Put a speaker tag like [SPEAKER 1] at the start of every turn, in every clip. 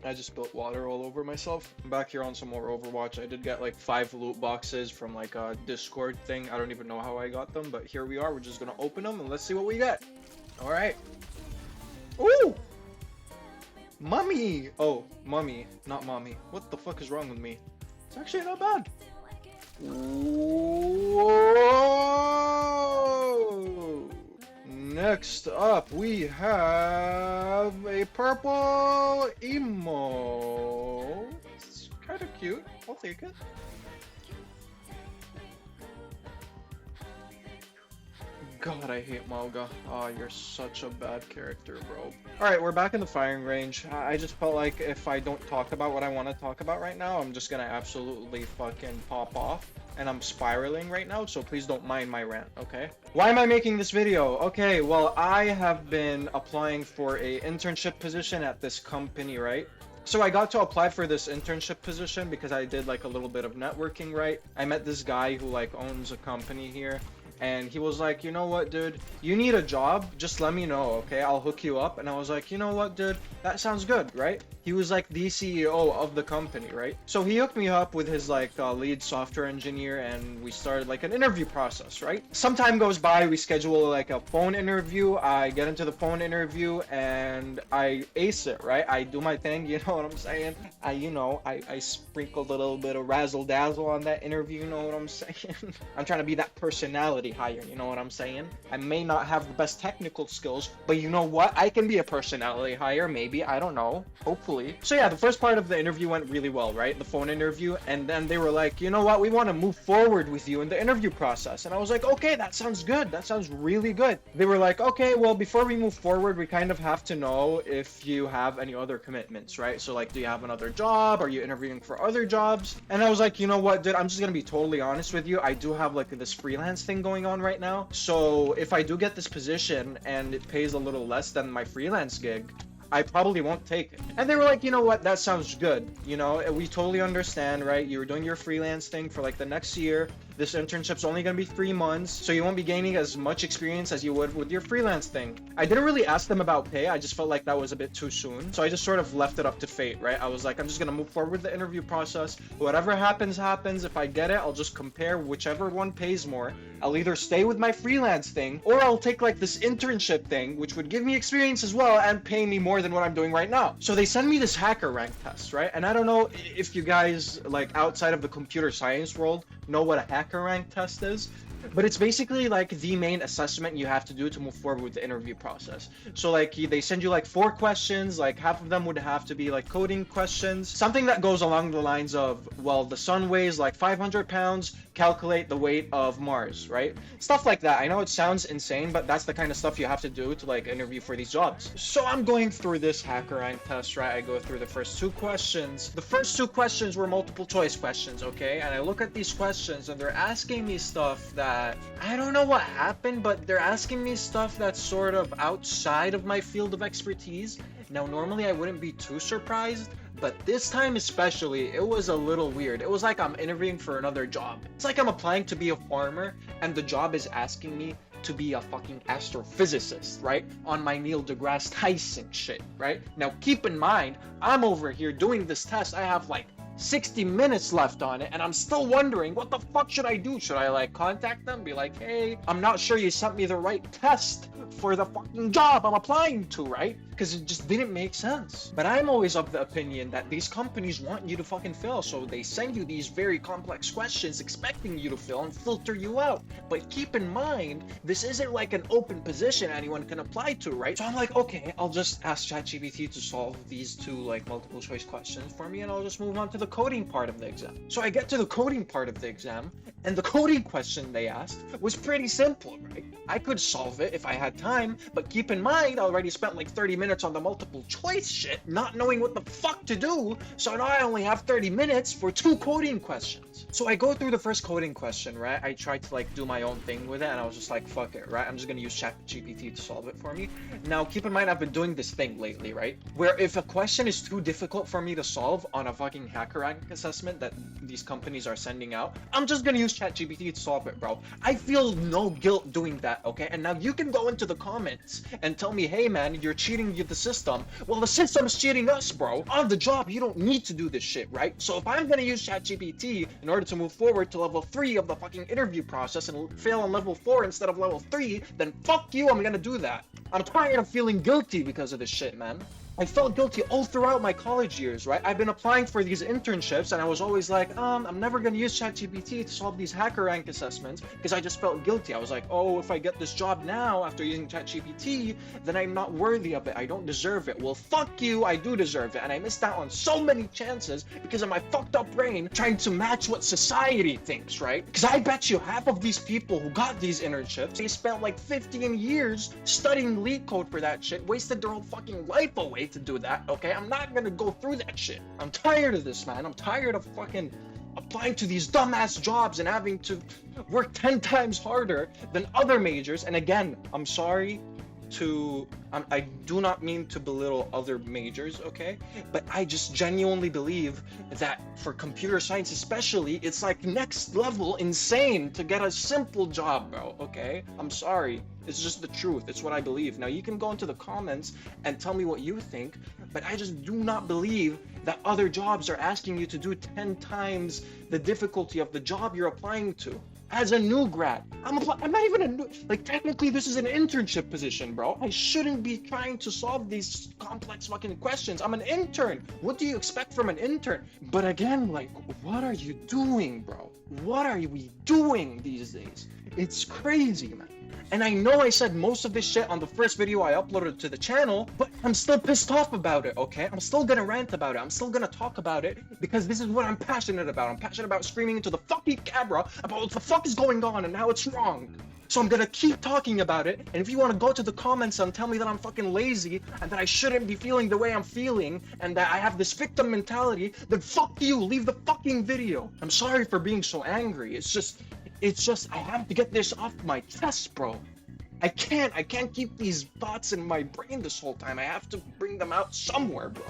[SPEAKER 1] I just spilled water all over myself. I'm back here on some more Overwatch. I did get like 5 loot boxes from like a Discord thing. I don't even know how I got them, but here we are. We're just gonna open them and let's see what we get. All right. Ooh! Mummy! Oh, mummy, not mommy. What the fuck is wrong with me? It's actually not bad. Whoa! Next up, we have a purple emo. It's kind of cute. I'll take it. God, I hate Mauga. Oh, you're such a bad character, bro. Alright, we're back in the firing range. I just felt like if I don't talk about what I want to talk about right now, I'm just gonna absolutely fucking pop off. And I'm spiraling right now, so please don't mind my rant, okay? Why am I making this video? Okay, well, I have been applying for a internship position at this company, right? So I got to apply for this internship position because I did like a little bit of networking, right? I met this guy who like owns a company here. And he was like, you know what, dude, you need a job, just let me know, okay? I'll hook you up. And I was like, you know what, dude, that sounds good, right? He was like the CEO of the company, right? So he hooked me up with his like lead software engineer and we started like an interview process, right? Some time goes by, we schedule like a phone interview. I get into the phone interview and I ace it, right? I do my thing, you know what I'm saying? I sprinkled a little bit of razzle dazzle on that interview, you know what I'm saying? I'm trying to be that personality hire, you know what I'm saying? I may not have the best technical skills, but you know what? I can be a personality hire, maybe, I don't know, hopefully. So yeah, the first part of the interview went really well, right? The phone interview, and then they were like, you know what? We want to move forward with you in the interview process. And I was like, okay, that sounds good. That sounds really good. They were like, okay, well, before we move forward, we kind of have to know if you have any other commitments, right? So like, do you have another job? Are you interviewing for other jobs? And I was like, you know what, dude, I'm just gonna be totally honest with you. I do have like this freelance thing going on right now. So if I do get this position and it pays a little less than my freelance gig, I probably won't take it. And they were like, you know what, that sounds good. You know, we totally understand, right? You're doing your freelance thing for like the next year. This internship's only gonna be 3 months, so you won't be gaining as much experience as you would with your freelance thing. I didn't really ask them about pay, I just felt like that was a bit too soon. So I just sort of left it up to fate, right? I was like, I'm just gonna move forward with the interview process. Whatever happens, happens. If I get it, I'll just compare whichever one pays more. I'll either stay with my freelance thing, or I'll take like this internship thing, which would give me experience as well and pay me more than what I'm doing right now. So they send me this hacker rank test, right? And I don't know if you guys, like outside of the computer science world, know what a hacker rank test is, but it's basically like the main assessment you have to do to move forward with the interview process. So like they send you like 4 questions, like half of them would have to be like coding questions, something that goes along the lines of, well, the sun weighs like 500 pounds, calculate the weight of Mars, right? Stuff like that. I know it sounds insane, but that's the kind of stuff you have to do to like interview for these jobs. So I'm going through this hacker rank test, right? I go through the first 2 questions. The first 2 questions were multiple choice questions, okay? And I look at these questions and they're asking me stuff that I don't know what happened, but they're asking me stuff that's sort of outside of my field of expertise. Now, normally I wouldn't be too surprised, but this time especially, it was a little weird. It was like I'm interviewing for another job. It's like I'm applying to be a farmer, and the job is asking me to be a fucking astrophysicist, right? On my Neil deGrasse Tyson shit, right? Now, keep in mind, I'm over here doing this test. I have like 60 minutes left on it and I'm still wondering what the fuck should I do? Should I like contact them, be like, hey, I'm not sure you sent me the right test for the fucking job I'm applying to, right? Because it just didn't make sense. But I'm always of the opinion that these companies want you to fucking fail, so they send you these very complex questions expecting you to fail and filter you out. But keep in mind, this isn't like an open position anyone can apply to, right? So I'm like, okay, I'll just ask ChatGPT to solve these 2 like multiple choice questions for me and I'll just move on to the coding part of the exam. So I get to the coding part of the exam and the coding question they asked was pretty simple, right? I could solve it if I had time, but keep in mind, I already spent like 30 minutes on the multiple choice shit, not knowing what the fuck to do, so now I only have 30 minutes for 2 coding questions. So I go through the first coding question, right? I tried to like do my own thing with it, and I was just like, fuck it, right? I'm just gonna use ChatGPT to solve it for me. Now, keep in mind, I've been doing this thing lately, right? Where if a question is too difficult for me to solve on a fucking hacker hacker rank assessment that these companies are sending out, I'm just gonna use ChatGPT to solve it, bro. I feel no guilt doing that, okay? And now you can go into the comments and tell me, hey man, you're cheating the system. Well, the system's cheating us, bro. On the job, you don't need to do this shit, right? So if I'm gonna use ChatGPT in order to move forward to level 3 of the fucking interview process and fail on level 4 instead of level 3, then fuck you, I'm gonna do that. I'm tired of feeling guilty because of this shit, man. I felt guilty all throughout my college years, right? I've been applying for these internships and I was always like, I'm never gonna use ChatGPT to solve these hacker rank assessments because I just felt guilty. I was like, oh, if I get this job now after using ChatGPT, then I'm not worthy of it. I don't deserve it. Well, fuck you, I do deserve it. And I missed out on so many chances because of my fucked up brain trying to match what society thinks, right? Because I bet you half of these people who got these internships, they spent like 15 years studying leak code for that shit, wasted their whole fucking life away to do that, okay? I'm not gonna go through that shit. I'm tired of this, man. I'm tired of fucking applying to these dumbass jobs and having to work 10 times harder than other majors. And again, I'm sorry to I do not mean to belittle other majors, okay? But I just genuinely believe that for computer science especially, it's like next level insane to get a simple job, bro, okay? I'm sorry. It's just the truth. It's what I believe. Now, you can go into the comments and tell me what you think, but I just do not believe that other jobs are asking you to do 10 times the difficulty of the job you're applying to. As a new grad, I'm not even a new, like technically this is an internship position, bro. I shouldn't be trying to solve these complex fucking questions. I'm an intern. What do you expect from an intern? But again, like, what are you doing, bro? What are we doing these days? It's crazy, man. And I know I said most of this shit on the first video I uploaded to the channel, but I'm still pissed off about it, okay? I'm still gonna rant about it. I'm still gonna talk about it because this is what I'm passionate about. I'm passionate about screaming into the fucking camera about what the fuck is going on and how it's wrong. So I'm gonna keep talking about it, and if you wanna go to the comments and tell me that I'm fucking lazy and that I shouldn't be feeling the way I'm feeling and that I have this victim mentality, then fuck you, leave the fucking video. I'm sorry for being so angry. It's just I have to get this off my chest, bro. I can't keep these thoughts in my brain this whole time. I have to bring them out somewhere, bro.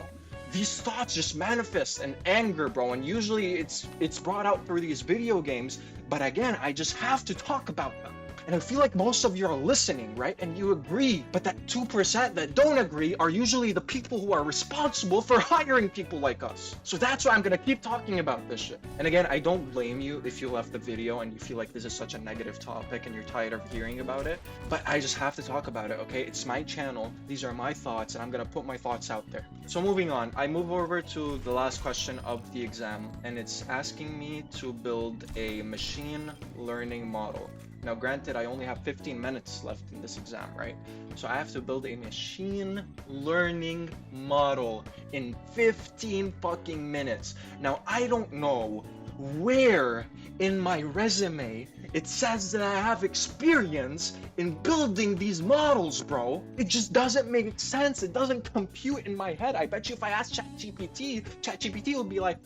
[SPEAKER 1] These thoughts just manifest in anger, bro, and usually it's brought out through these video games, but again, I just have to talk about them. And I feel like most of you are listening, right? And you agree, but that 2% that don't agree are usually the people who are responsible for hiring people like us. So that's why I'm gonna keep talking about this shit. And again, I don't blame you if you left the video and you feel like this is such a negative topic and you're tired of hearing about it, but I just have to talk about it, okay? It's my channel, these are my thoughts, and I'm gonna put my thoughts out there. So moving on, I move over to the last question of the exam, and it's asking me to build a machine learning model. Now, granted, I only have 15 minutes left in this exam, right? So I have to build a machine learning model in 15 fucking minutes. Now, I don't know where in my resume it says that I have experience in building these models, bro. It just doesn't make sense. It doesn't compute in my head. I bet you if I ask ChatGPT will be like,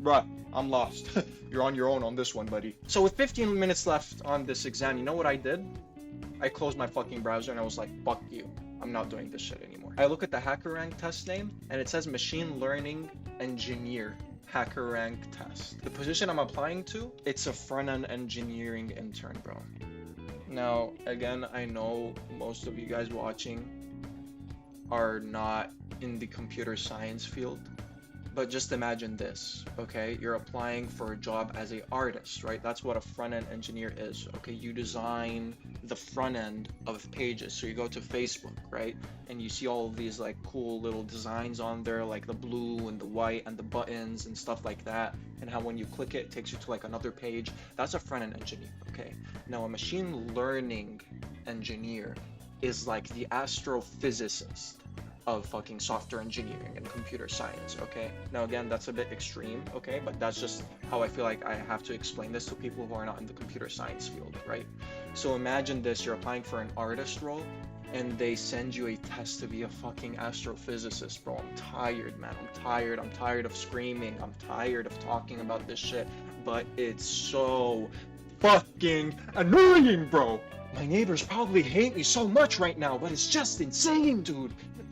[SPEAKER 1] bruh, I'm lost. You're on your own on this one, buddy. So with 15 minutes left on this exam, you know what I did? I closed my fucking browser and I was like, fuck you. I'm not doing this shit anymore. I look at the hacker rank test name and it says machine learning engineer hacker rank test. The position I'm applying to, it's a front-end engineering intern, bro. Now, again, I know most of you guys watching are not in the computer science field. But just imagine this, okay? You're applying for a job as an artist, right? That's what a front-end engineer is, okay? You design the front end of pages. So you go to Facebook, right? And you see all of these like cool little designs on there, like the blue and the white and the buttons and stuff like that. And how when you click it, it takes you to like another page. That's a front-end engineer, okay? Now a machine learning engineer is like the astrophysicist of fucking software engineering and computer science, okay? Now again, that's a bit extreme, okay? But that's just how I feel like I have to explain this to people who are not in the computer science field, right? So imagine this, you're applying for an artist role and they send you a test to be a fucking astrophysicist, bro. I'm tired, man. I'm tired of screaming. I'm tired of talking about this shit, but it's so fucking annoying, bro. My neighbors probably hate me so much right now, but it's just insane, dude.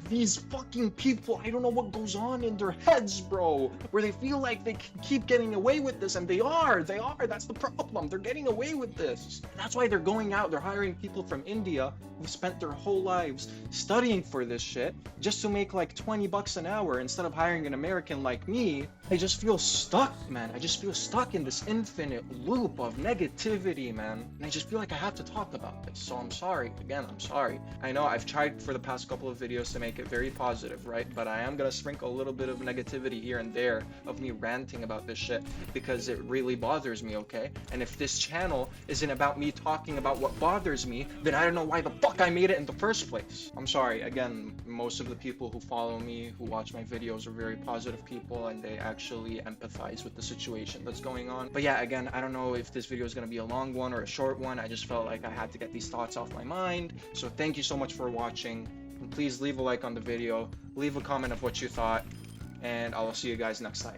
[SPEAKER 1] these fucking people, I don't know what goes on in their heads, bro, where they feel like they can keep getting away with this, and they are, that's the problem. They're getting away with this. That's why they're going out, they're hiring people from India who spent their whole lives studying for this shit just to make like 20 bucks an hour instead of hiring an American like me. I just feel stuck, man. I just feel stuck in this infinite loop of negativity, man. And I just feel like I have to talk about this. So I'm sorry. Again, I'm sorry. I know I've tried for the past couple of videos to make it very positive, right? But I am gonna sprinkle a little bit of negativity here and there of me ranting about this shit because it really bothers me, okay? And if this channel isn't about me talking about what bothers me, then I don't know why the fuck I made it in the first place. I'm sorry. Again, most of the people who follow me, who watch my videos are very positive people and they actually empathize with the situation that's going on. But yeah, again, I don't know if this video is going to be a long one or a short one. I just felt like I had to get these thoughts off my mind. So thank you so much for watching. And please leave a like on the video, leave a comment of what you thought, and I will see you guys next time.